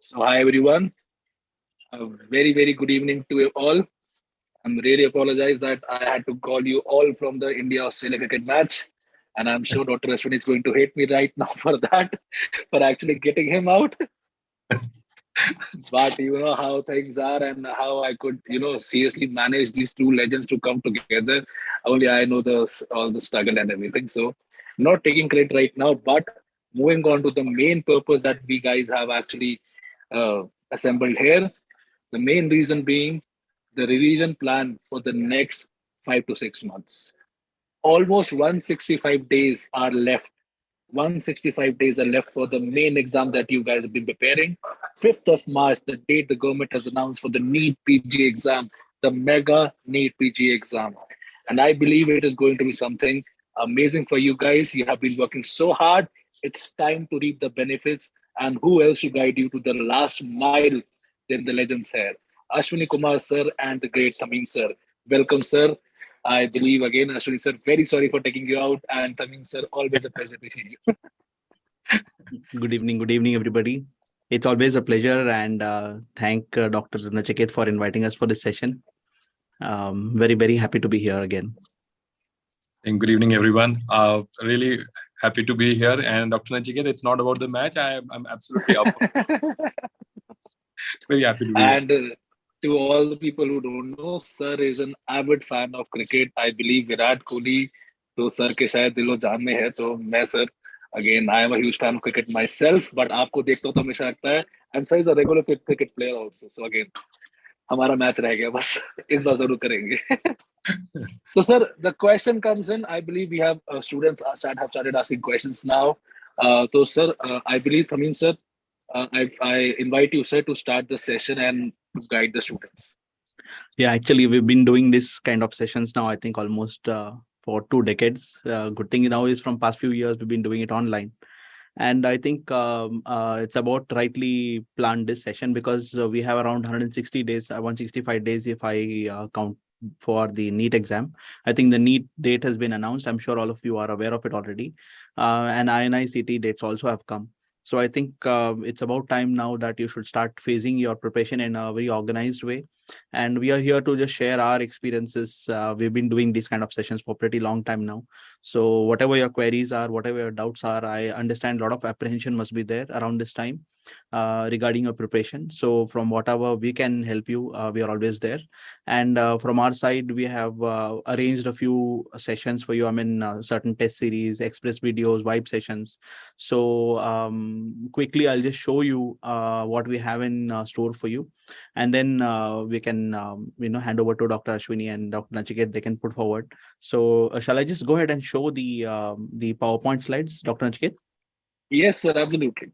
So, hi everyone. A very good evening to you all. I'm really apologize that I had to call you all from the India-Australia cricket match. And I'm sure Dr. Ashwin is going to hate me right now for that, for actually getting him out. But you know how things are and how I could, seriously manage these two legends to come together. Only I know all the struggle and everything. So, not taking credit right now, but moving on to the main purpose that we guys have actually assembled here. The main reason being the revision plan for the next 5 to 6 months. Almost 165 days are left. 165 days are left for the main exam that you guys have been preparing. 5th of March, the date the government has announced for the NEET PG exam, the mega NEET PG exam. And I believe it is going to be something amazing for you guys. You have been working so hard. It's time to reap the benefits. And who else to guide you to the last mile than the legends here? Ashwini Kumar sir and the great Tamim sir. Welcome, sir. I believe again, Ashwini sir, very sorry for taking you out. And Tamim sir, always a pleasure to see you. Good evening, everybody. It's always a pleasure, and thank Dr. Nachiket for inviting us for this session. Very happy to be here again. And good evening, everyone. Really happy to be here. And Dr. Nachiket, it's not about the match. I'm absolutely up for it. Very happy to be here. And to all the people who don't know, sir is an avid fan of cricket. I believe Virat Kohli, तो sir के शायद दिलो जान में है. तो मैं sir, again, I am a huge fan of cricket myself, but आपको देखता हूँ तो हमेशा लगता है, and sir is a regular cricket player also. So again, हमारा मैच रह गया बस इस बार जरूर करेंगे. So sir, the question comes in. I believe we have students have started asking questions now. So sir, I believe Tamim sir, I invite you sir to start the session and to guide the students. Yeah, actually, we've been doing this kind of sessions now, I think almost for 2 decades. Good thing now is from past few years, we've been doing it online. And I think it's about rightly planned this session because we have around 160 days, 165 days if I count for the NEET exam. I think the NEET date has been announced. I'm sure all of you are aware of it already. And INI-CET dates also have come. So I think it's about time now that you should start phasing your preparation in a very organized way. And we are here to just share our experiences. We've been doing these kind of sessions for pretty long time now. So whatever your queries are, whatever your doubts are, I understand a lot of apprehension must be there around this time regarding your preparation. So from whatever we can help you, we are always there. And from our side, we have arranged a few sessions for you. I mean, certain test series, express videos, vibe sessions. So quickly, I'll just show you what we have in store for you. And then we can, hand over to Dr. Ashwini and Dr. Nachiket. They can put forward. So shall I just go ahead and show the PowerPoint slides, Dr. Nachiket? Yes, sir, absolutely.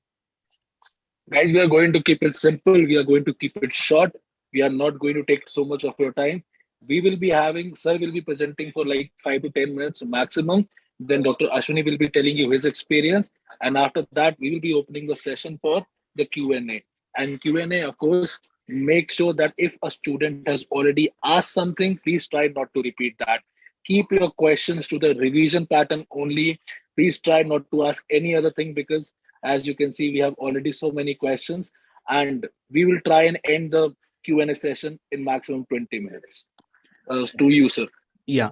Guys, we are going to keep it simple. We are going to keep it short. We are not going to take so much of your time. We will be having, sir will be presenting for like 5 to 10 minutes maximum. Then Dr. Ashwini will be telling you his experience. And after that, we will be opening the session for the Q&A. And Q&A, of course, make sure that if a student has already asked something, please try not to repeat that. Keep your questions to the revision pattern only. Please try not to ask any other thing because as you can see, we have already so many questions and we will try and end the Q&A session in maximum 20 minutes. To you, sir. Yeah.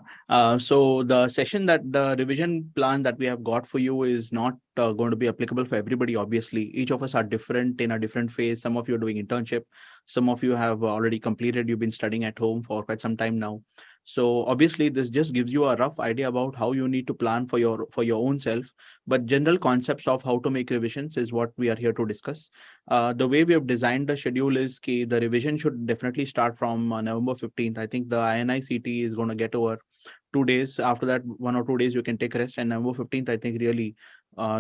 So the session the revision plan that we have got for you is not going to be applicable for everybody. Obviously, each of us are different in a different phase. Some of you are doing internship. Some of you have already completed. You've been studying at home for quite some time now. So obviously, this just gives you a rough idea about how you need to plan for your own self. But general concepts of how to make revisions is what we are here to discuss. The way we have designed the schedule is the revision should definitely start from November 15th. I think the INI-CET is going to get over 2 days. After that, 1 or 2 days, you can take rest. And November 15th, I think really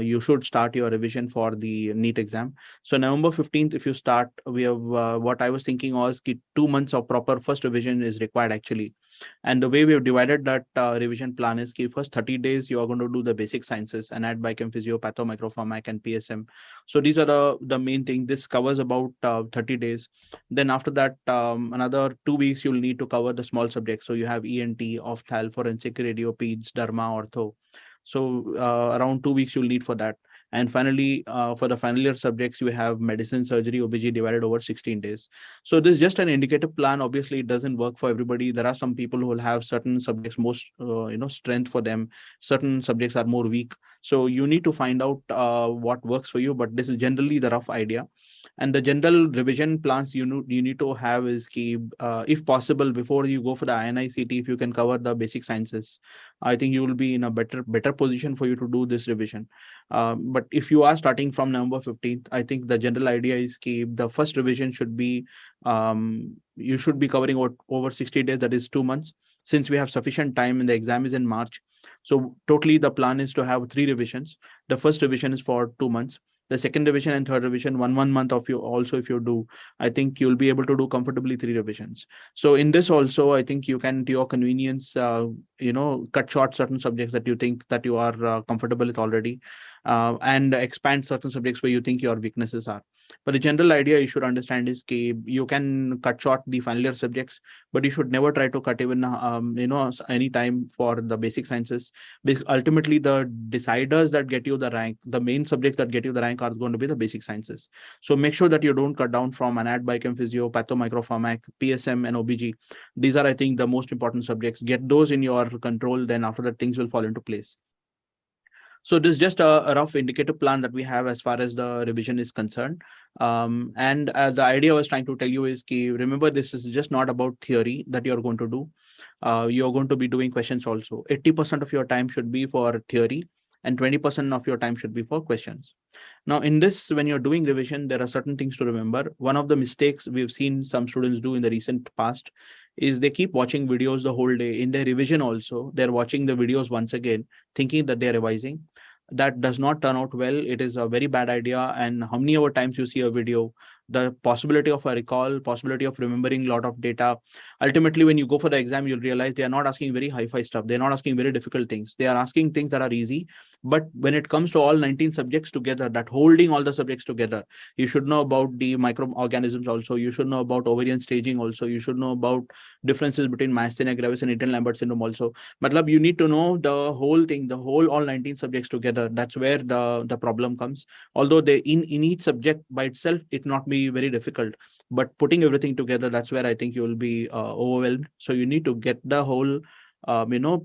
you should start your revision for the NEET exam. So November 15th, if you start, we have what I was thinking was 2 months of proper first revision is required actually. And the way we have divided that revision plan is first 30 days, you are going to do the basic sciences, anat, biochem, physio, patho, micropharmac, and PSM. So these are the main thing. This covers about 30 days. Then after that, another 2 weeks, you'll need to cover the small subjects. So you have ENT, opthal, forensic, radio, peds, derma, ortho. So around 2 weeks you'll need for that. And finally, for the final year subjects, you have medicine, surgery, OBG divided over 16 days. So this is just an indicative plan. Obviously, it doesn't work for everybody. There are some people who will have certain subjects most strength for them. Certain subjects are more weak. So you need to find out what works for you. But this is generally the rough idea. And the general revision plans you need to have is key. If possible, before you go for the INI-CET, if you can cover the basic sciences, I think you will be in a better position for you to do this revision. But if you are starting from November 15th, I think the general idea is the first revision should be, you should be covering over 60 days, that is 2 months, since we have sufficient time and the exam is in March. So totally the plan is to have 3 revisions. The first revision is for 2 months. The second revision and third revision, one month of you also, if you do, I think you'll be able to do comfortably 3 revisions. So in this also, I think you can, to your convenience, cut short certain subjects that you think that you are comfortable with already, and expand certain subjects where you think your weaknesses are. But the general idea you should understand is you can cut short the final year subjects, but you should never try to cut even any time for the basic sciences. Because ultimately, the deciders that get you the rank, the main subjects that get you the rank, are going to be the basic sciences. So make sure that you don't cut down from anat, biochem, physio, pathomicropharmac, PSM, and OBG. These are, I think, the most important subjects. Get those in your control. Then after that, things will fall into place. So this is just a rough indicative plan that we have as far as the revision is concerned. And the idea I was trying to tell you is, remember, this is just not about theory that you're going to do. You're going to be doing questions also. 80% of your time should be for theory, and 20% of your time should be for questions. Now, in this, when you're doing revision, there are certain things to remember. One of the mistakes we've seen some students do in the recent past is they keep watching videos the whole day. In their revision also, they're watching the videos once again, thinking that they're revising. That does not turn out well. It is a very bad idea. And how many other times you see a video, the possibility of a recall, possibility of remembering a lot of data. Ultimately, when you go for the exam, you'll realize they are not asking very hi-fi stuff. They're not asking very difficult things. They are asking things that are easy. But when it comes to all 19 subjects together, that holding all the subjects together, you should know about the microorganisms also. You should know about ovarian staging also. You should know about differences between myasthenia gravis and Eaton-Lambert syndrome also. Matlab, you need to know the whole thing, all 19 subjects together. That's where the problem comes. Although in each subject by itself, it not be very difficult, but putting everything together, that's where I think you will be overwhelmed. So you need to get the whole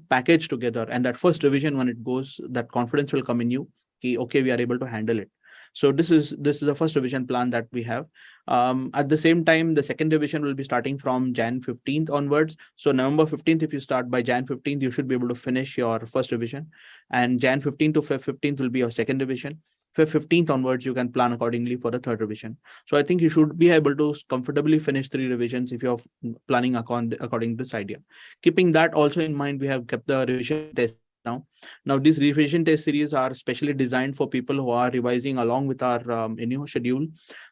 package together, and that first revision, when it goes, that confidence will come in you. Okay, we are able to handle it. So this is the first revision plan that we have. At the same time, the second revision will be starting from Jan 15th onwards. So November 15th, if you start by Jan 15th, you should be able to finish your first revision, and Jan 15th to Feb 15th will be your second revision. Feb 15th onwards, you can plan accordingly for the third revision. So I think you should be able to comfortably finish 3 revisions if you're planning according to this idea. Keeping that also in mind, we have kept the revision test now. Now, these revision test series are specially designed for people who are revising along with our schedule.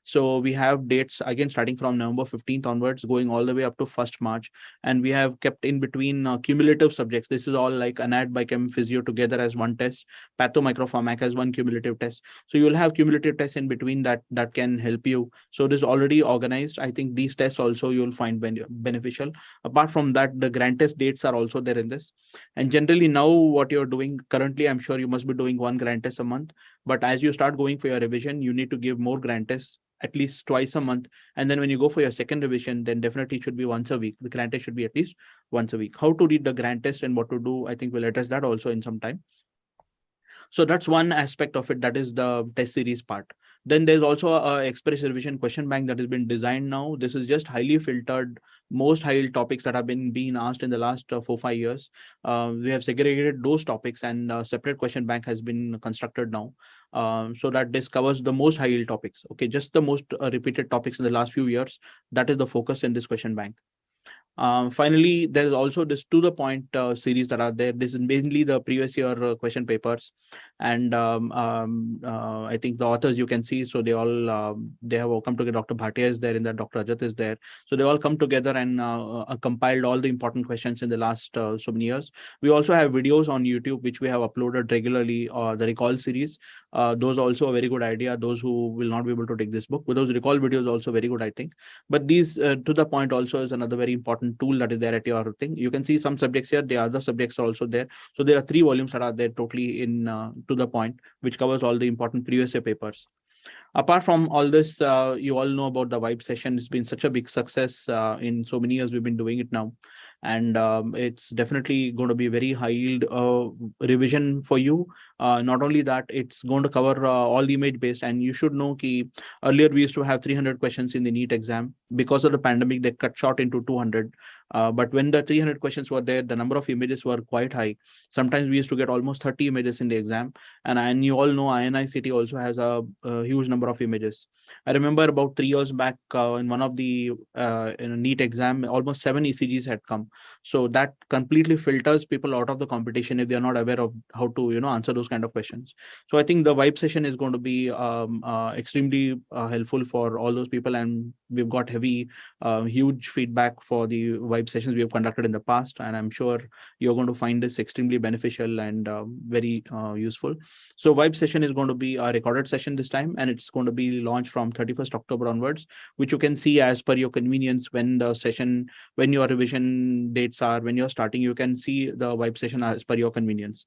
So we have dates again starting from November 15th onwards, going all the way up to 1st March. And we have kept in between cumulative subjects. This is all like anat, biochem, physio together as one test, pathomicropharmac as one cumulative test. So you'll have cumulative tests in between that can help you. So this is already organized. I think these tests also you'll find beneficial. Apart from that, the grant test dates are also there in this. And generally now what you're doing currently, I'm sure you must be doing 1 grant test a month. But as you start going for your revision, you need to give more grant tests, at least twice a month. And then when you go for your second revision, then definitely it should be once a week. The grant test should be at least once a week. How to read the grant test and what to do, I think we'll address that also in some time. So that's one aspect of it. That is the test series part. Then there's also a express revision question bank that has been designed now. This is just highly filtered, most high-yield topics that have been being asked in the last 4-5 years. We have segregated those topics, and a separate question bank has been constructed now. So that this covers the most high-yield topics. Okay, just the most repeated topics in the last few years. That is the focus in this question bank. Finally, there is also this to the point series that are there. This is mainly the previous year question papers, and I think the authors you can see. So they all they have all come together. Dr. Bhatia is there in that. Dr. Ajat is there. So they all come together and compiled all the important questions in the last so many years. We also have videos on YouTube which we have uploaded regularly. The recall series. Those are also a very good idea. Those who will not be able to take this book, but those recall videos also very good, I think. But these to the point also is another very important important tool that is there at your thing. You can see some subjects here. The other subjects are also there. So there are 3 volumes that are there totally in to the point, which covers all the important previous year papers. Apart from all this, you all know about the Vibe session. It's been such a big success in so many years we've been doing it now. And it's definitely going to be very high yield revision for you. Not only that, it's going to cover all the image based. And you should know ki earlier we used to have 300 questions in the NEET exam. Because of the pandemic, they cut short into 200. But when the 300 questions were there, the number of images were quite high. Sometimes we used to get almost 30 images in the exam. And you all know INI-CET also has a huge number of images. I remember about 3 years back in one of the in a NEET exam, almost 7 ECGs had come. So that completely filters people out of the competition if they are not aware of how to answer those kind of questions. So I think the Vibe session is going to be extremely helpful for all those people, and we've got heavy huge feedback for the Vibe sessions we have conducted in the past, and I'm sure you're going to find this extremely beneficial and very useful. So Vibe session is going to be a recorded session this time, and it's going to be launched from 31st October onwards, which you can see as per your convenience when the session, when your revision dates are, when you're starting, you can see the Vibe session as per your convenience.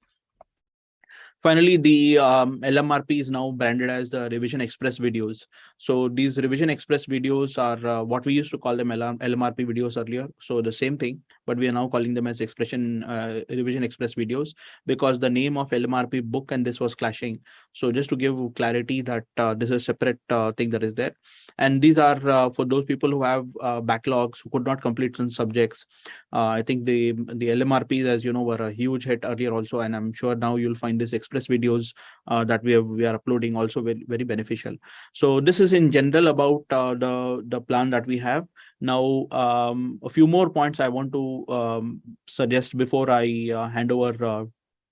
Finally, the LMRP is now branded as the Revision Express videos. So these Revision Express videos are what we used to call them LMRP videos earlier. So the same thing, but we are now calling them as Revision Express videos, because the name of LMRP book and this was clashing. So just to give clarity that this is a separate thing that is there. And these are for those people who have backlogs, who could not complete some subjects. I think the LMRPs, as you know, were a huge hit earlier also, and I'm sure now you'll find this express videos that we are uploading also very, very beneficial. So this is in general about the plan that we have. Now, a few more points I want to suggest before I hand over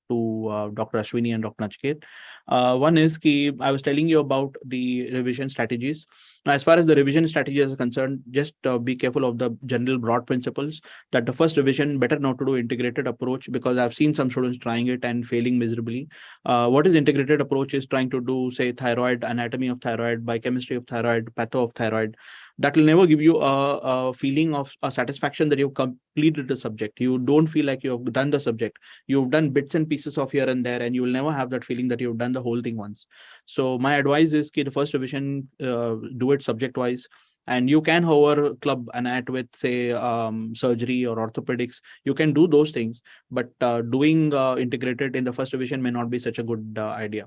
to Dr. Ashwini and Dr. Nachiket. One is I was telling you about the revision strategies. Now, as far as the revision strategies are concerned, just be careful of the general broad principles that the first revision, better not to do integrated approach, because I've seen some students trying it and failing miserably. What is integrated approach is trying to do, say, thyroid, anatomy of thyroid, biochemistry of thyroid, patho of thyroid. That will never give you a feeling of a satisfaction that you've completed the subject. You don't feel like you've done the subject. You've done bits and pieces of here and there, and you will never have that feeling that you've done the whole thing once. So my advice is the first revision, do it subject wise. And you can, however, club anat with, say, surgery or orthopedics. You can do those things, but doing integrated in the first revision may not be such a good idea.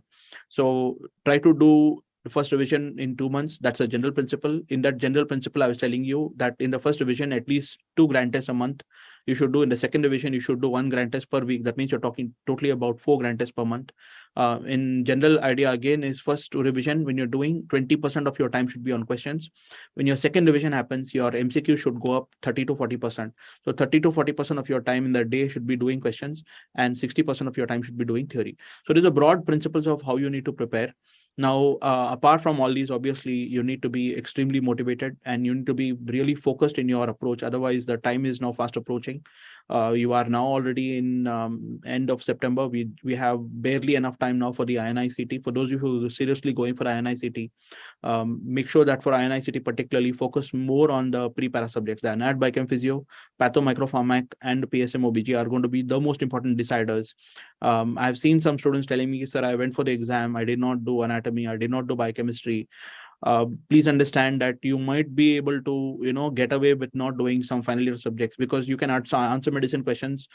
So try to do the first revision in 2 months. That's a general principle. In that general principle, I was telling you that in the first revision, at least 2 grand tests a month you should do. In the second revision, you should do 1 grand test per week. That means you're talking totally about 4 grand tests per month. In general idea, again, is first revision, when you're doing, 20% of your time should be on questions. When your second revision happens, your MCQ should go up 30 to 40%. So 30 to 40% of your time in the day should be doing questions, and 60% of your time should be doing theory. So these are broad principles of how you need to prepare. Now, apart from all these, obviously, you need to be extremely motivated, and you need to be really focused in your approach. Otherwise, the time is now fast approaching. You are now already in end of September. We have barely enough time now for the INI-CET. For those of you who are seriously going for INI-CET, make sure that for INI-CET particularly, focus more on the pre-para subjects. The anat, biochem, physio, patho, micropharmac, and PSM OBG are going to be the most important deciders. I've seen some students telling me, sir, I went for the exam, I did not do anatomy, I did not do biochemistry. Please understand that you might be able to, get away with not doing some final year subjects, because you can answer medicine questions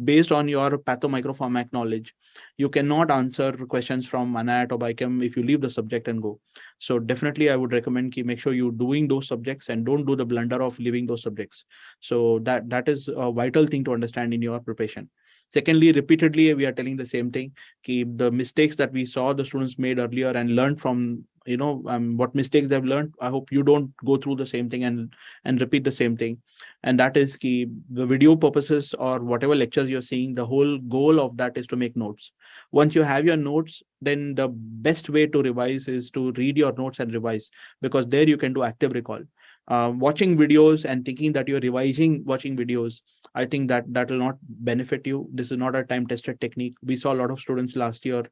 based on your pathomicropharmac knowledge. You cannot answer questions from anat or biochem if you leave the subject and go. So definitely I would recommend make sure you're doing those subjects and don't do the blunder of leaving those subjects. So that is a vital thing to understand in your preparation. Secondly, repeatedly, we are telling the same thing. The mistakes that we saw the students made earlier and learned from, what mistakes they've learned, I hope you don't go through the same thing and repeat the same thing. And that is the video purposes or whatever lectures you're seeing, the whole goal of that is to make notes. Once you have your notes, then the best way to revise is to read your notes and revise, because there you can do active recall. Watching videos and thinking that you're revising watching videos, I think that will not benefit you. This is not a time tested technique. We saw a lot of students last year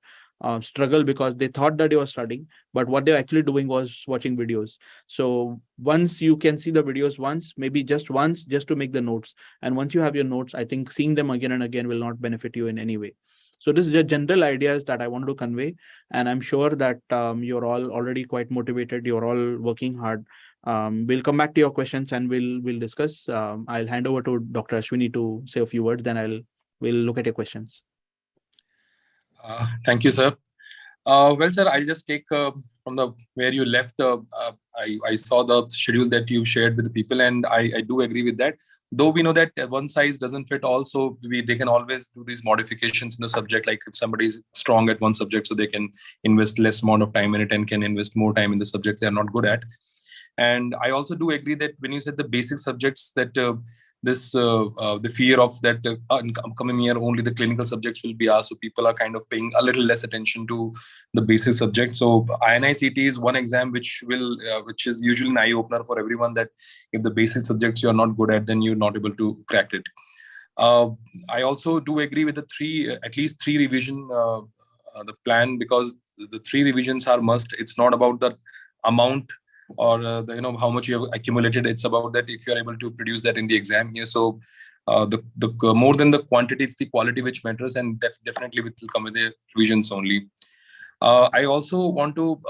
struggle because they thought that they were studying, but what they're actually doing was watching videos. So once you can see the videos once, maybe just once, just to make the notes, and once you have your notes, I think seeing them again and again will not benefit you in any way. So this is the general ideas that I want to convey, and I'm sure that you're all already quite motivated. You're all working hard. We'll come back to your questions and we'll discuss. I'll hand over to Dr. Ashwini to say a few words. Then we'll look at your questions. Thank you, sir. Well, sir, I'll just take from the where you left. I saw the schedule that you shared with the people, and I do agree with that. Though we know that one size doesn't fit all, so they can always do these modifications in the subject. Like if somebody is strong at one subject, so they can invest less amount of time in it and can invest more time in the subjects they are not good at. And I also do agree that when you said the basic subjects, that the fear of that upcoming year only the clinical subjects will be asked, so people are kind of paying a little less attention to the basic subjects. So INI-CET is one exam which is usually an eye opener for everyone, that if the basic subjects you are not good at, then you're not able to crack it. I also do agree with the at least three revision the plan, because the three revisions are must. It's not about the amount or how much you have accumulated. It's about that if you are able to produce that in the exam here. So the more than the quantity, it's the quality which matters, and definitely it will come with the revisions only. I also want to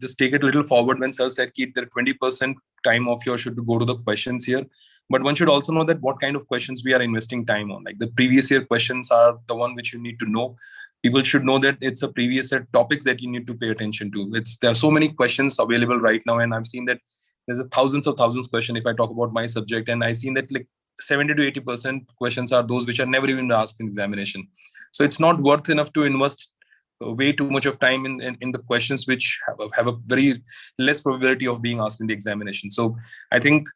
just take it a little forward when sir said keep the 20% time of yours should go to the questions here. But one should also know that what kind of questions we are investing time on. Like the previous year questions are the one which you need to know. People should know that it's a previous year topics that you need to pay attention to. There are so many questions available right now, and I've seen that there's thousands of questions if I talk about my subject, and I've seen that like 70 to 80% questions are those which are never even asked in examination. So it's not worth enough to invest way too much of time in the questions which have a very less probability of being asked in the examination. So I think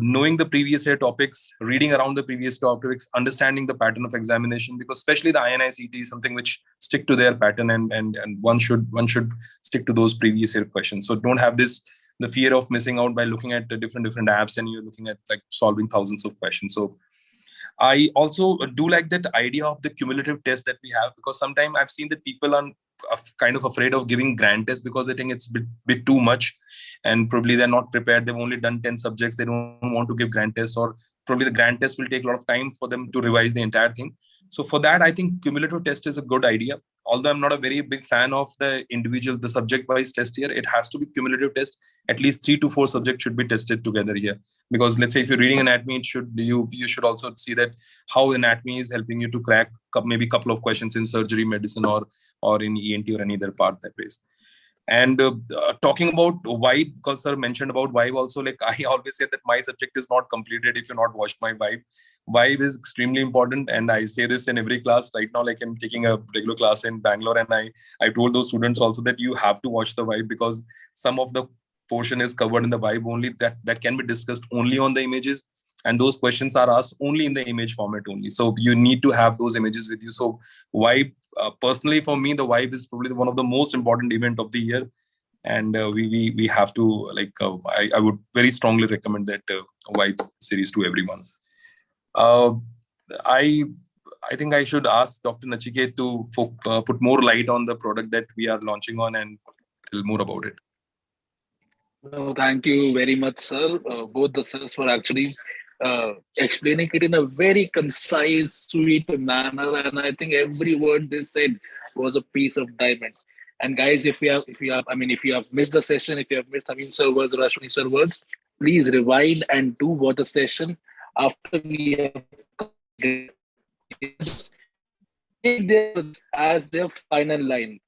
knowing the previous year topics, reading around the previous topics, understanding the pattern of examination, because especially the INI-CET is something which stick to their pattern, and one should stick to those previous year questions. So don't have the fear of missing out by looking at the different apps and you're looking at like solving thousands of questions. So I also do like that idea of the cumulative test that we have, because sometimes I've seen that people are kind of afraid of giving grand tests because they think it's a bit too much, and probably they're not prepared. They've only done 10 subjects. They don't want to give grand tests, or probably the grand test will take a lot of time for them to revise the entire thing. So for that, I think cumulative test is a good idea. Although I'm not a very big fan of the subject-wise test here, it has to be cumulative test. At least 3 to 4 subjects should be tested together here. Because let's say if you're reading anatomy, you should also see that how anatomy is helping you to crack maybe a couple of questions in surgery, medicine, or in ENT or any other part that ways. And talking about vibe, because sir mentioned about vibe also, like I always say that my subject is not completed if you're not watched my vibe. Vibe is extremely important, and I say this in every class right now. Like I'm taking a regular class in Bangalore, and I told those students also that you have to watch the vibe, because some of the portion is covered in the vibe only, that can be discussed only on the images, and those questions are asked only in the image format only. So you need to have those images with you. So vibe, personally for me, the vibe is probably one of the most important event of the year, and we have to like I would very strongly recommend that vibe series to everyone. I think I should ask Dr. Nachiket to put more light on the product that we are launching on and tell more about it. No, thank you very much, sir. Both the sirs were actually explaining it in a very concise, sweet manner, and I think every word they said was a piece of diamond. And guys, if you have missed the session, if you have missed Hamim sir words or Ashwini sir words, please rewind and do watch the session after we have completed. Take this as their final line.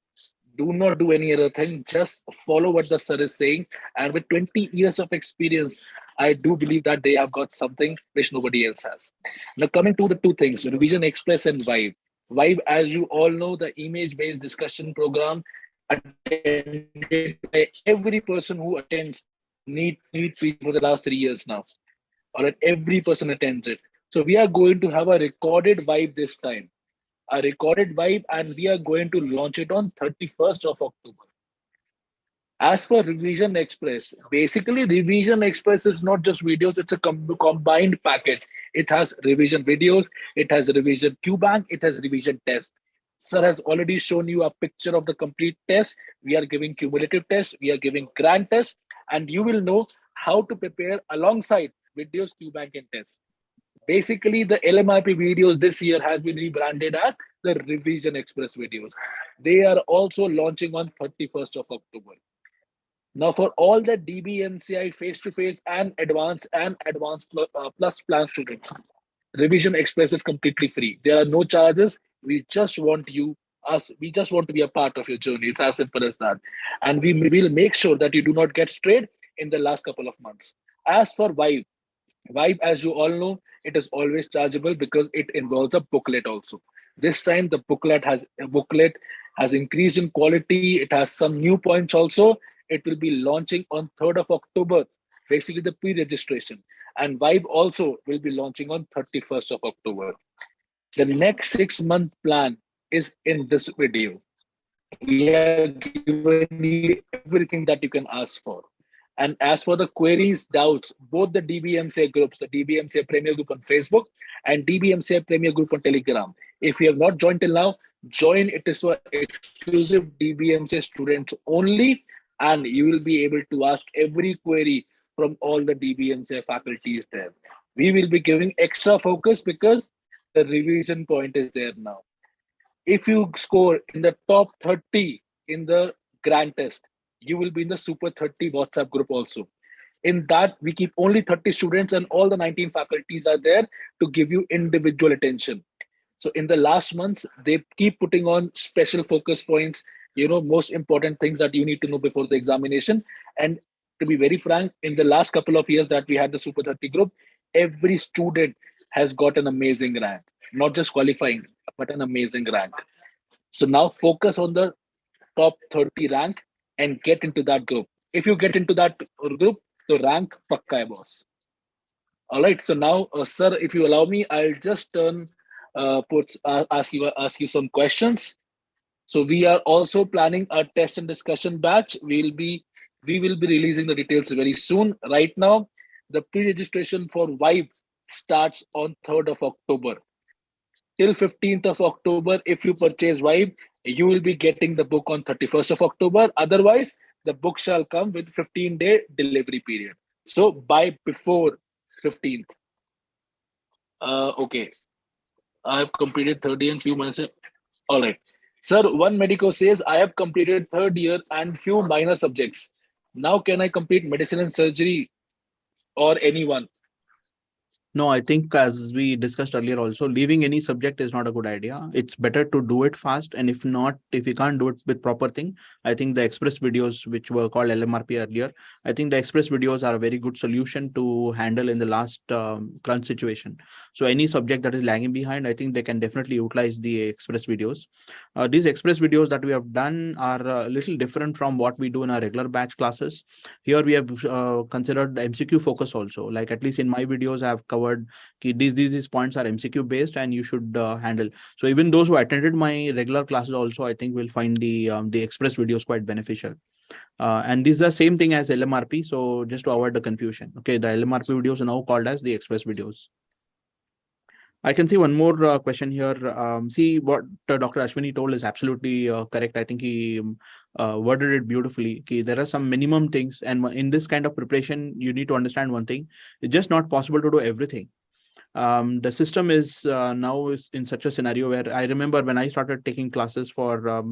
Do not do any other thing. Just follow what the sir is saying. And with 20 years of experience, I do believe that they have got something which nobody else has. Now, coming to the two things, Revision Express and Vibe. Vibe, as you all know, the image-based discussion program attended by every person who attends NEET for the last 3 years now. Or every person attends it. So we are going to have a recorded Vibe this time. A recorded Vibe, and we are going to launch it on 31st of October. As for Revision Express, basically Revision Express is not just videos, it's a combined package. It has revision videos, it has revision Q bank, it has revision test. Sir has already shown you a picture of the complete test. We are giving cumulative test, we are giving grand test, and you will know how to prepare alongside videos, QBank and test. Basically, the LMIP videos this year has been rebranded as the Revision Express videos. They are also launching on 31st of October. Now, for all the DBMCI face-to-face and advanced plus plan students, Revision Express is completely free. There are no charges. We just want we just want to be a part of your journey. It's as simple as that. And we will make sure that you do not get strayed in the last couple of months. As for Vibe, as you all know, it is always chargeable because it involves a booklet also. This time the booklet has increased in quality. It has some new points also. It will be launching on 3rd of October, basically the pre-registration. And Vibe also will be launching on 31st of October. The next 6-month plan is in this video. We have given you everything that you can ask for. And as for the queries, doubts, both the DBMCI groups, the DBMCI Premier Group on Facebook and DBMCI Premier Group on Telegram. If you have not joined till now, join. It is for exclusive DBMCI students only, and you will be able to ask every query from all the DBMCI faculties there. We will be giving extra focus because the revision point is there now. If you score in the top 30 in the grand test, you will be in the Super 30 WhatsApp group also. In that, we keep only 30 students and all the 19 faculties are there to give you individual attention. So in the last months, they keep putting on special focus points, most important things that you need to know before the examination. And to be very frank, in the last couple of years that we had the Super 30 group, every student has got an amazing rank, not just qualifying, but an amazing rank. So now focus on the top 30 rank and get into that group. If you get into that group, the rank pakka hai, boss. All right. So now, sir, if you allow me, I'll just ask you some questions. So we are also planning a test and discussion batch. We will be releasing the details very soon. Right now, the pre-registration for Vibe starts on 3rd of October. Till 15th of October, if you purchase Vibe, you will be getting the book on 31st of October. Otherwise, the book shall come with 15-day delivery period. So buy before 15th. Okay. I have completed third year in few months. All right. Sir, one medico says, I have completed third year and few minor subjects. Now can I complete medicine and surgery or anyone? No, I think as we discussed earlier also, leaving any subject is not a good idea. It's better to do it fast. And if you can't do it with proper thing, I think the express videos, which were called LMRP earlier, I think the express videos are a very good solution to handle in the last crunch situation. So any subject that is lagging behind, I think they can definitely utilize the express videos. These express videos that we have done are a little different from what we do in our regular batch classes. Here we have considered the MCQ focus also. Like at least in my videos, I have covered these points are MCQ based and you should handle. So even those who attended my regular classes also, I think will find the express videos quite beneficial. And these are same thing as LMRP. So just to avoid the confusion, okay, the LMRP videos are now called as the express videos. I can see one more question here. See what Dr. Ashwini told is absolutely correct. I think he worded it beautifully. Okay, there are some minimum things, and in this kind of preparation, you need to understand one thing: it's just not possible to do everything. The system is now is in such a scenario where I remember when I started taking classes for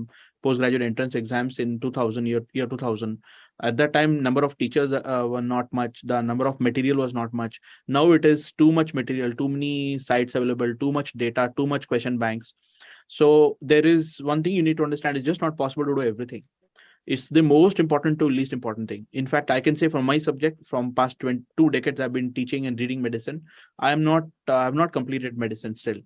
postgraduate entrance exams in 2000 year 2000. At that time, number of teachers were not much. The number of material was not much. Now it is too much material, too many sites available, too much data, too much question banks. So there is one thing you need to understand: it's just not possible to do everything. It's the most important to least important thing. In fact, I can say from my subject, from past 22 decades, I've been teaching and reading medicine. I've not completed medicine still.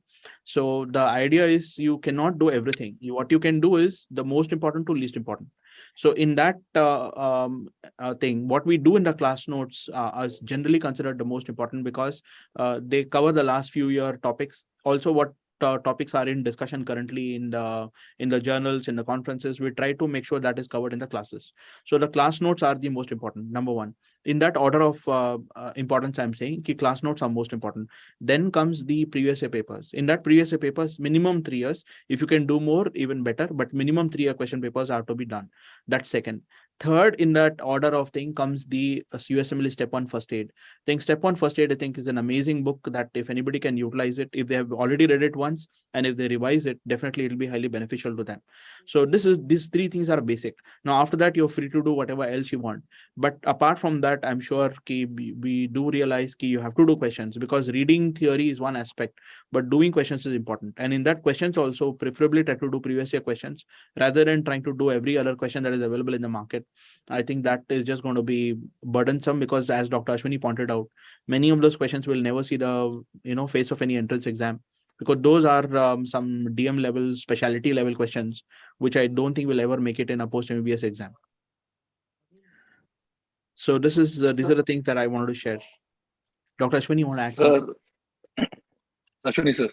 So the idea is you cannot do everything. What you can do is the most important to least important. So in that thing, what we do in the class notes are generally considered the most important because they cover the last few year topics. Also, what topics are in discussion currently in the journals, in the conferences, we try to make sure that is covered in the classes. So the class notes are the most important, number one. In that order of importance, I'm saying class notes are most important. Then comes the previous year papers. In that previous year papers, minimum 3 years. If you can do more, even better, but minimum 3 year question papers are to be done. That's second. Third, in that order of thing comes the USMLE Step 1 First Aid. I think Step 1 First Aid, I think, is an amazing book that if anybody can utilize it, if they have already read it once, and if they revise it, definitely it will be highly beneficial to them. So these three things are basic. Now, after that, you're free to do whatever else you want. But apart from that, I'm sure we do realize you have to do questions, because reading theory is one aspect, but doing questions is important. And in that questions also, preferably try to do previous year questions rather than trying to do every other question that is available in the market. I think that is just going to be burdensome, because as Dr. Ashwini pointed out, many of those questions will never see the face of any entrance exam, because those are some DM level, specialty level questions, which I don't think will ever make it in a post MBBS exam. So these are the things that I wanted to share. Dr. Ashwini, you want to add something? Ashwini, sir.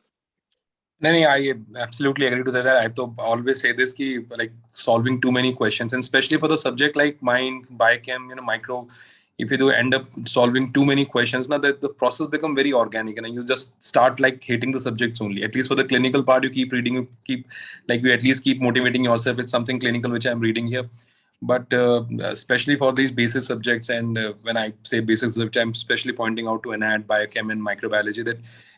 No, I absolutely agree to that. I have to always say this, like solving too many questions, and especially for the subject like mine, biochem, micro, if you do end up solving too many questions, now that the process become very organic, and you just start like hating the subjects only. At least for the clinical part, you keep reading, you at least keep motivating yourself with something clinical, which I'm reading here. But especially for these basic subjects, and when I say basic subjects, I'm especially pointing out to anat, biochem, and microbiology, that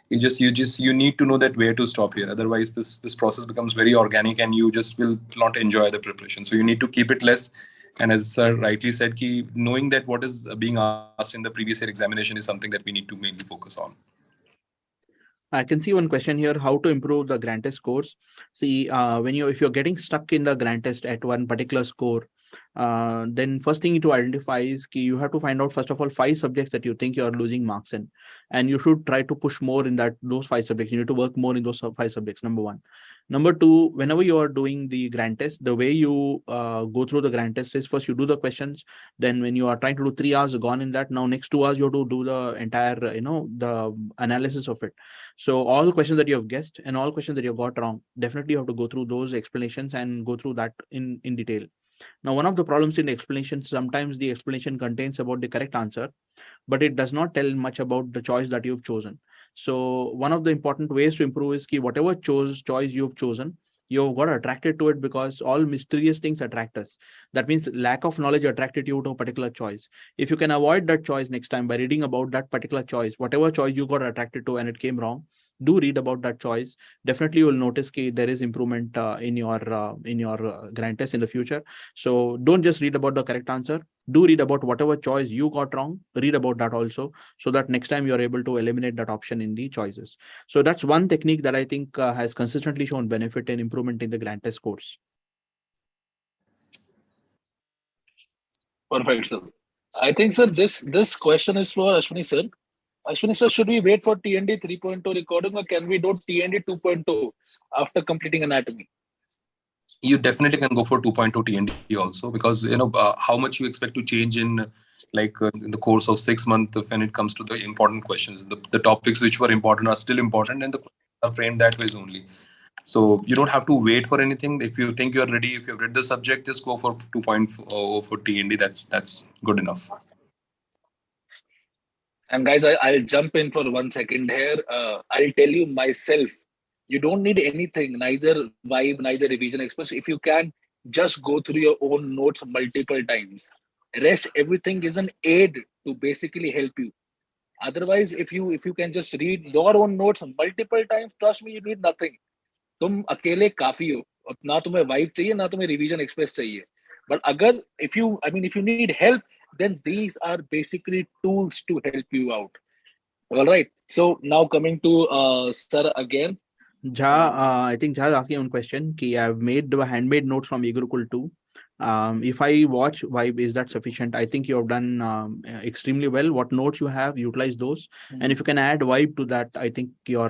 you need to know that where to stop here. Otherwise, this process becomes very organic, and you just will not enjoy the preparation. So you need to keep it less. And as sir rightly said, knowing that what is being asked in the previous year examination is something that we need to mainly focus on. I can see one question here: how to improve the grant test scores? See, if you're getting stuck in the grant test at one particular score, then first thing to identify is you have to find out, first of all, 5 subjects that you think you are losing marks in, and you should try to push more in those 5 subjects. You need to work more in those 5 subjects. Number one. Number two, whenever you are doing the grant test, the way you go through the grant test is first you do the questions. Then when you are trying to do 3 hours gone in that, now next 2 hours you have to do the entire, the analysis of it. So all the questions that you have guessed and all questions that you have got wrong, definitely you have to go through those explanations and go through that in detail. Now, one of the problems in the explanation, sometimes the explanation contains about the correct answer, but it does not tell much about the choice that you've chosen. So one of the important ways to improve is whatever choice you've chosen, you've got attracted to it, because all mysterious things attract us. That means lack of knowledge attracted you to a particular choice. If you can avoid that choice next time by reading about that particular choice, whatever choice you got attracted to and it came wrong, do read about that choice. Definitely you will notice there is improvement in your grant test in the future. So don't just read about the correct answer. Do read about whatever choice you got wrong. Read about that also, so that next time you're able to eliminate that option in the choices. So that's one technique that I think has consistently shown benefit in improvement in the grant test scores. Perfect, sir. I think, sir, this question is for Ashwini, sir. Ashwini, sir, should we wait for TND 3.0 recording, or can we do TND 2.0 after completing anatomy? You definitely can go for 2.2 TND also, because how much you expect to change in in the course of 6 months when it comes to the important questions. The topics which were important are still important, and the questions are framed that ways only. So you don't have to wait for anything. If you think you're ready, if you've read the subject, just go for 2.0 for TND. That's good enough. And guys, I'll jump in for 1 second here. I'll tell you myself, you don't need anything, neither vibe, neither revision express. If you can, just go through your own notes multiple times. Rest, everything is an aid to basically help you. Otherwise, if you can just read your own notes multiple times, trust me, you need nothing. तुम अकेले काफी हो, ना तुम्हें vibe चाहिए, ना तुम्हें revision express चाहिए. But अगर if you need help, then these are basically tools to help you out. All right. So now coming to sir again. I think Jha is asking one question. I've made the handmade notes from Yegurukul 2. If I watch Vibe, is that sufficient? I think you have done extremely well. What notes you have, utilize those. And if you can add Vibe to that, I think you're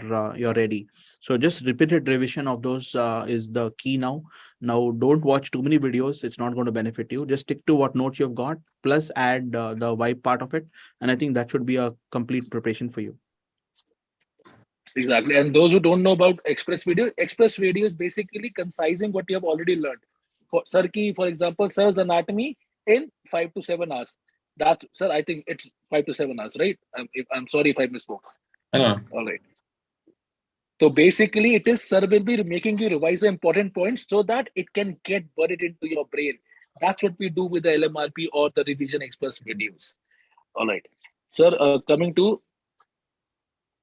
ready. So just repeated revision of those is the key now. Now, don't watch too many videos. It's not going to benefit you. Just stick to what notes you've got, plus add the Vibe part of it. And I think that should be a complete preparation for you. Exactly. And those who don't know about Express Video is basically concising what you have already learned. For for example, sir's anatomy in 5 to 7 hours. That, sir, I think it's 5 to 7 hours, right? I'm sorry if I misspoke. I know. All right. So basically, it is sir will be making you revise the important points so that it can get buried into your brain. That's what we do with the LMRP or the Revision Express videos. All right, sir. Coming to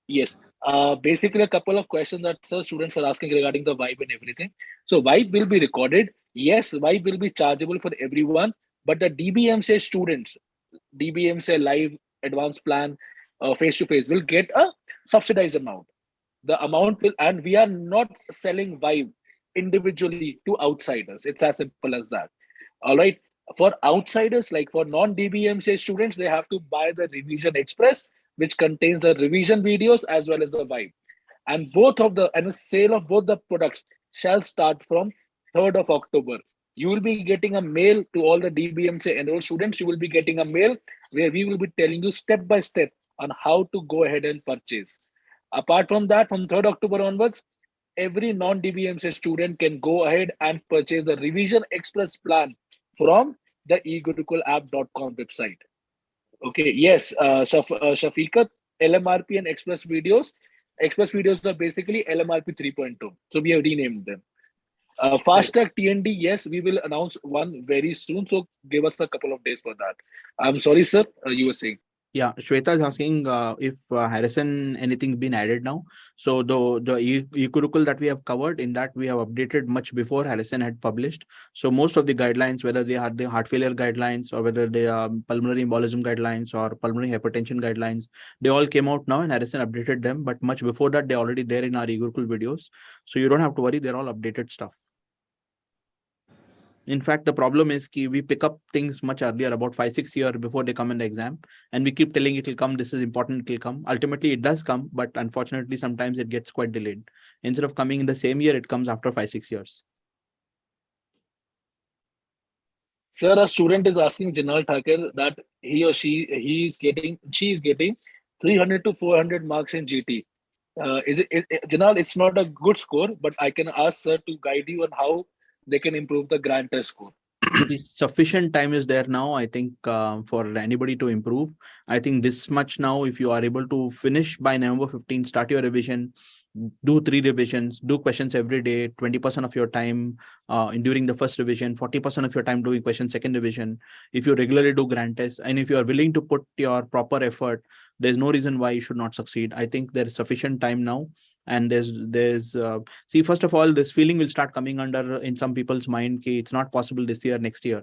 yes, basically a couple of questions that sir students are asking regarding the vibe and everything. So vibe will be recorded. Yes, vibe will be chargeable for everyone, but the DBMCI students, DBMCI live advanced plan, face to face will get a subsidized amount. The amount will, and we are not selling vibe individually to outsiders. It's as simple as that. All right. For outsiders, like for non-DBMCA students, they have to buy the Revision Express, which contains the revision videos as well as the vibe. And the sale of both the products shall start from 3rd of October. You will be getting a mail to all the DBMCA enrolled students. You will be getting a mail where we will be telling you step by step on how to go ahead and purchase. Apart from that, from 3rd October onwards, every non-DBMCA student can go ahead and purchase the Revision Express plan from the egurukulapp.com website. Okay, yes, Shafiqat, LMRP and Express Videos. Express Videos are basically LMRP 3.2. So we have renamed them. Fast Track TND, yes, we will announce one very soon. So give us a couple of days for that. I'm sorry, sir, you were saying. Yeah, Shweta is asking if Harrison anything been added now. So the e-curricle that we have covered, in that we have updated much before Harrison had published. So most of the guidelines, whether they are the heart failure guidelines or whether they are pulmonary embolism guidelines or pulmonary hypertension guidelines, they all came out now and Harrison updated them. But much before that, they're already there in our e-curricle videos. So you don't have to worry, they're all updated stuff. In fact, the problem is we pick up things much earlier, about 5-6 years before they come in the exam, and we keep telling it will come, this is important, it will come. Ultimately, it does come, but unfortunately, sometimes it gets quite delayed. Instead of coming in the same year, it comes after 5-6 years. Sir, a student is asking Jinal Thakur that she is getting 300 to 400 marks in GT. Janal, it's not a good score, but I can ask sir to guide you on how they can improve the grand test score. Sufficient time is there now, I think, for anybody to improve. I think this much now, if you are able to finish by November 15, start your revision, do 3 revisions, do questions every day, 20% of your time during the first revision, 40% of your time doing questions second revision. If you regularly do grand tests, and if you are willing to put your proper effort, there's no reason why you should not succeed. I think there is sufficient time now. And see, first of all, this feeling will start coming under in some people's mind, okay, it's not possible this year, next year.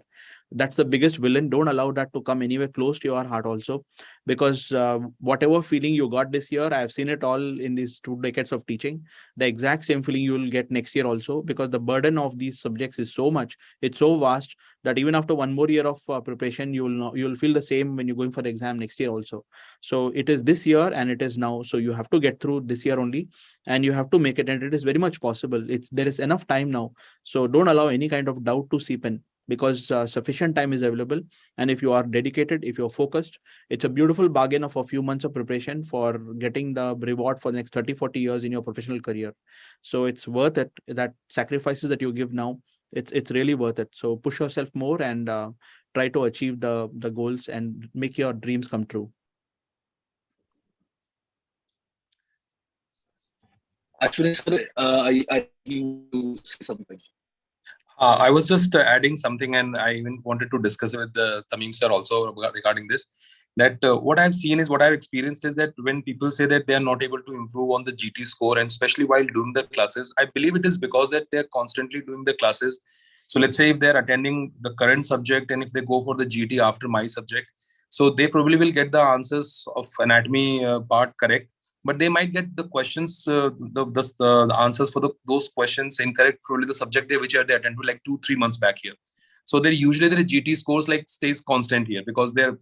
That's the biggest villain. Don't allow that to come anywhere close to your heart also, because whatever feeling you got this year, I have seen it all in these 2 decades of teaching. The exact same feeling you will get next year also, because the burden of these subjects is so much, it's so vast, that even after 1 more year of preparation, you'll feel the same when you're going for the exam next year also. So it is this year and it is now. So you have to get through this year only, and you have to make it, and it is very much possible. There is enough time now. So don't allow any kind of doubt to seep in, because sufficient time is available. And if you are dedicated, if you're focused, it's a beautiful bargain of a few months of preparation for getting the reward for the next 30-40 years in your professional career. So it's worth it. That sacrifices that you give now, it's really worth it. So push yourself more and try to achieve the goals and make your dreams come true. Actually, sir, I you say something. I was just adding something, and I even wanted to discuss with the Tamim sir also regarding this. That what I've seen is, what I've experienced is that when people say that they are not able to improve on the GT score, and especially while doing the classes, I believe it is because that they're constantly doing the classes. So let's say if they're attending the current subject and if they go for the GT after my subject, so they probably will get the answers of anatomy part correct, but they might get the questions, the answers for those questions incorrect, probably the subject which they attended like 2-3 months back here. So they're usually their GT scores like stays constant here, because they're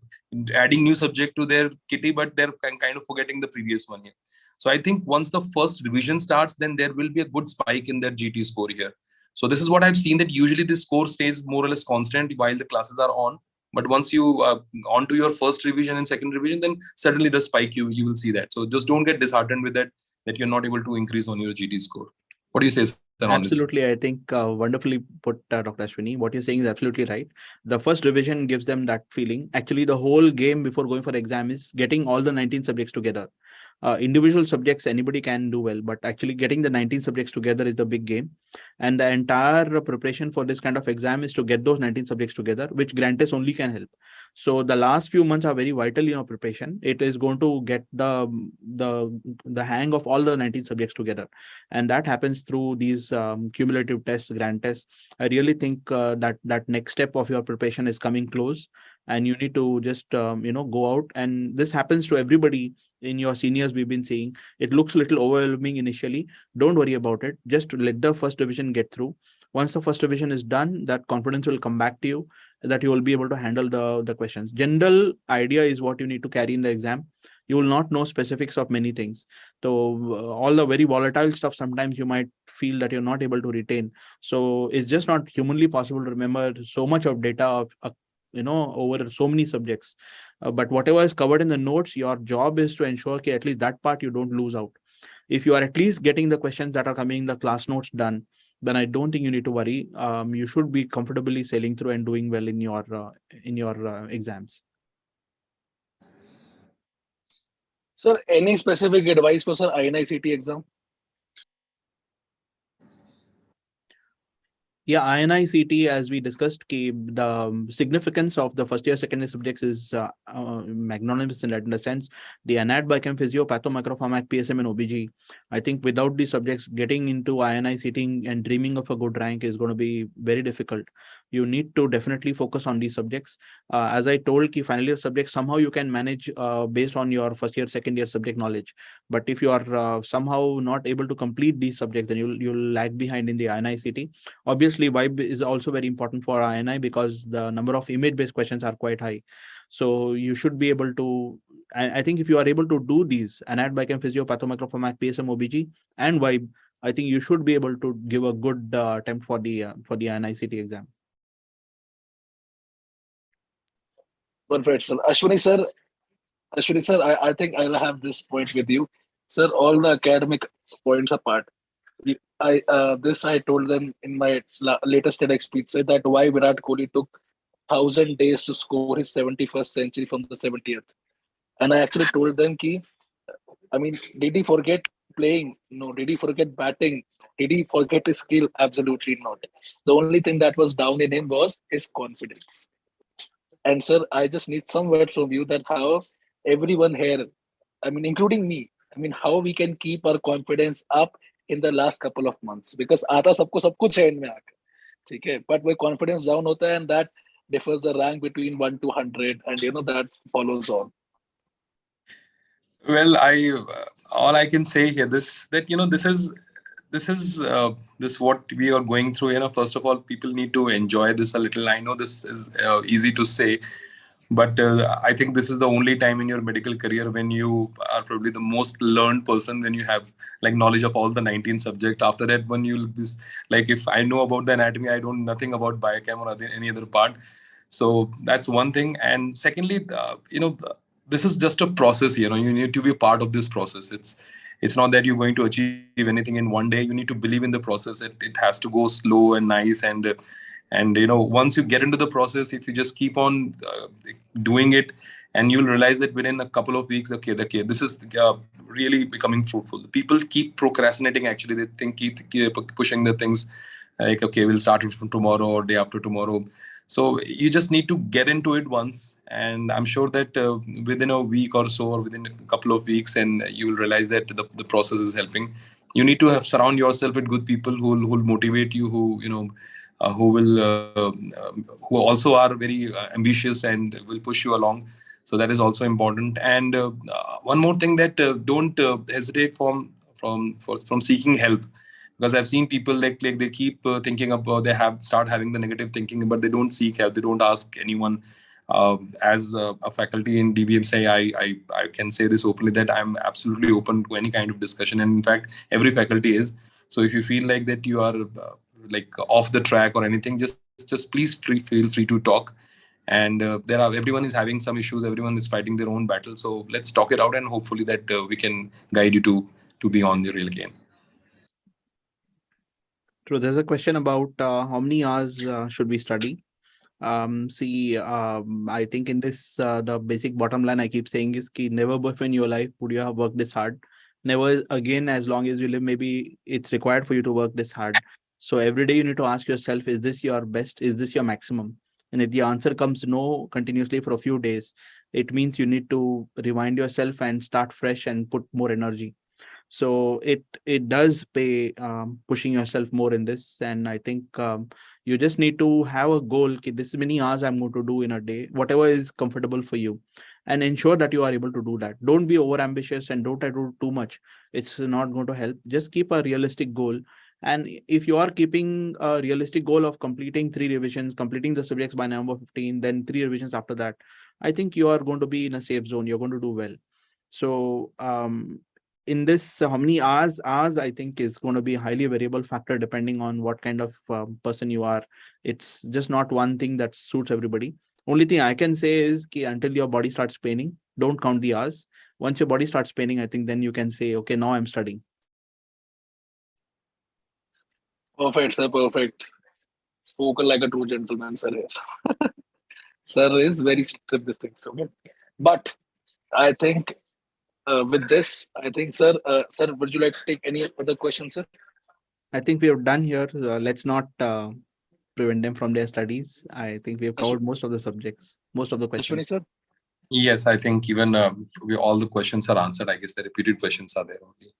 adding new subject to their kitty, but they're kind of forgetting the previous one here. So I think once the first revision starts, then there will be a good spike in their GT score here. So this is what I've seen, that usually the score stays more or less constant while the classes are on. But once you on to your first revision and second revision, then suddenly the spike, you will see that. So just don't get disheartened with that. that you're not able to increase on your GT score. What do you say, sir, on this? Absolutely. I think wonderfully put, Dr. Ashwini. What you're saying is absolutely right. The first revision gives them that feeling. Actually, the whole game before going for exam is getting all the 19 subjects together. Individual subjects anybody can do well, but actually getting the 19 subjects together is the big game. And the entire preparation for this kind of exam is to get those 19 subjects together, which grant test only can help. So the last few months are very vital in your preparation. It is going to get the hang of all the 19 subjects together, and that happens through these cumulative tests, grant tests. I really think that next step of your preparation is coming close, and you need to just go out. And this happens to everybody in your seniors. We've been seeing it looks a little overwhelming initially. Don't worry about it. Just let the first division get through. Once the first division is done, that confidence will come back to you, that you will be able to handle the questions. General idea is what you need to carry in the exam. You will not know specifics of many things. So all the very volatile stuff, sometimes you might feel that you're not able to retain. So it's just not humanly possible to remember so much of data of over so many subjects. But whatever is covered in the notes, your job is to ensure that at least that part you don't lose out. If you are at least getting the questions that are coming in the class notes done, then I don't think you need to worry. You should be comfortably sailing through and doing well in your exams. Sir, any specific advice for sir INI-CET exam? Yeah, INI-CET, as we discussed, the significance of the first year, second year subjects is magnanimous in the sense the ANAT, Biochem, Physio, Patho, Micropharmac, PSM, and OBG. I think without these subjects, getting into INI-CET and dreaming of a good rank is going to be very difficult. You need to definitely focus on these subjects. As I told, final year subjects, somehow you can manage based on your first year, second year subject knowledge. But if you are somehow not able to complete these subjects, then you'll lag behind in the INI-CET. Obviously, vibe is also very important for INI because the number of image-based questions are quite high. So you should be able to, I think if you are able to do these, ANAT, Biochem, Physio, Patho, Micropharmac, PSM, OBG, and vibe, I think you should be able to give a good attempt for the INI-CET exam. Perfect, sir. Ashwini sir, I think I'll have this point with you. Sir, all the academic points apart, I told them in my latest TEDx speech, said that why Virat Kohli took 1,000 days to score his 71st century from the 70th. And I actually told them, did he forget playing? No. Did he forget batting? Did he forget his skill? Absolutely not. The only thing that was down in him was his confidence. And sir, I just need some words from you that how everyone here, including me, how we can keep our confidence up in the last couple of months, because आता सबको सब कुछ है इनमें आकर, ठीक है, but when confidence down होता है, and that differs the rank between 1 to 100, and that follows on. Well, all I can say here this is what we are going through. First of all, people need to enjoy this a little. I know this is easy to say, but I think this is the only time in your medical career when you are probably the most learned person, when you have knowledge of all the 19 subjects. After that, when if I know about the anatomy, I don't nothing about biochem or any other part. So that's one thing. And secondly, this is just a process. You need to be a part of this process. It's not that you're going to achieve anything in one day. You need to believe in the process. It has to go slow and nice. And once you get into the process, if you just keep on doing it, and you'll realize that within a couple of weeks, okay, this is really becoming fruitful. People keep procrastinating. Actually, they keep pushing the things like, okay, we'll start it from tomorrow or day after tomorrow. So you just need to get into it once, and I'm sure that within a week or so, or within a couple of weeks, and you will realize that the process is helping. You need to surround yourself with good people who will motivate you, who also are very ambitious and will push you along. So that is also important. And one more thing, that don't hesitate from seeking help. Because I've seen people they keep thinking about, start having the negative thinking, but they don't seek help. They don't ask anyone. As a faculty in DBMCI, I can say this openly, that I'm absolutely open to any kind of discussion. And in fact, every faculty is. So if you feel like that you are off the track or anything, just please feel free to talk. And everyone is having some issues. Everyone is fighting their own battle. So let's talk it out, and hopefully that we can guide you to to be on the real gain. True. There's a question about how many hours should we study? I think in this, the basic bottom line I keep saying is ki never before in your life would you have worked this hard. Never again, as long as you live, maybe it's required for you to work this hard. So every day you need to ask yourself, is this your best? Is this your maximum? And if the answer comes no continuously for a few days, it means you need to rewind yourself and start fresh and put more energy. So it does pay pushing yourself more in this. And I think you just need to have a goal, okay, this many hours I'm going to do in a day, whatever is comfortable for you, and ensure that you are able to do that. Don't be over ambitious and don't try to do too much. It's not going to help. Just keep a realistic goal. And if you are keeping a realistic goal of completing 3 revisions, completing the subjects by November 15, then 3 revisions after that, I think you are going to be in a safe zone. You're going to do well. So in this, how many hours I think is going to be a highly variable factor depending on what kind of person you are. It's just not one thing that suits everybody. Only thing I can say is ki until your body starts paining, don't count the hours. Once your body starts paining, I think then you can say, okay, now I'm studying. Perfect, sir. Perfect. Spoken like a true gentleman, sir. Sir is very strict with these things. Okay, but I think with this, I think, sir, would you like to take any other questions, sir? I think we have done here. Let's not prevent them from their studies. I think we have covered most of the subjects, most of the Ashwini, questions. sir. Yes, I think even all the questions are answered. I guess the repeated questions are there only.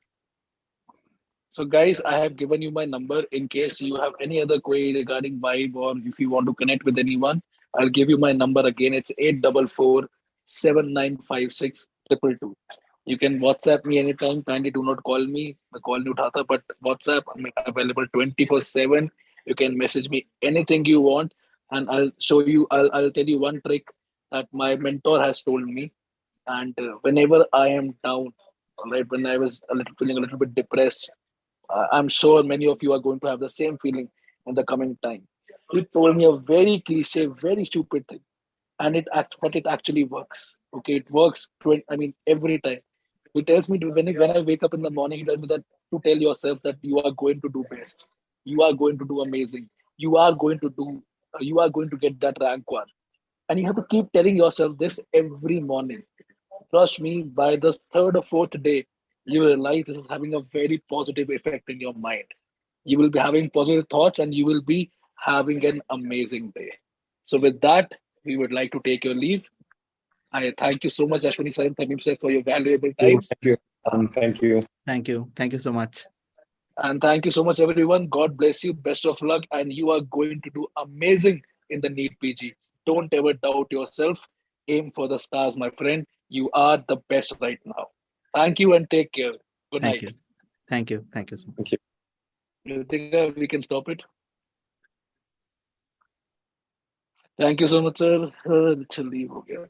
So, guys, I have given you my number in case you have any other query regarding Vibe or if you want to connect with anyone. I'll give you my number again. It's 844-7956-222. You can WhatsApp me anytime. Kindly do not call me. The call नहीं उठाता, but WhatsApp, I'm available 24/7. You can message me anything you want, and I'll show you. I'll tell you one trick that my mentor has told me. And whenever I am down, right, when I was feeling a little bit depressed, I'm sure many of you are going to have the same feeling in the coming time. He told me a very cliche, very stupid thing, and but it actually works. Okay, it works. I mean, every time. He tells me when I wake up in the morning, he tells me that to tell yourself that you are going to do best, you are going to do amazing, you are going to get that rank one, and you have to keep telling yourself this every morning. Trust me, by the third or fourth day, you will realize this is having a very positive effect in your mind. You will be having positive thoughts and you will be having an amazing day. So, with that, we would like to take your leave. I thank you so much, Ashwini sir and Tamim sir, for your valuable time. Thank you. Thank you. Thank you. Thank you so much. And thank you so much, everyone. God bless you. Best of luck. And you are going to do amazing in the NEET PG. Don't ever doubt yourself. Aim for the stars, my friend. You are the best right now. Thank you and take care. Good Thank night. you. Thank you. Thank you so much. Thank you. You think we can stop it? Thank you so much, sir. चल leave हो गया.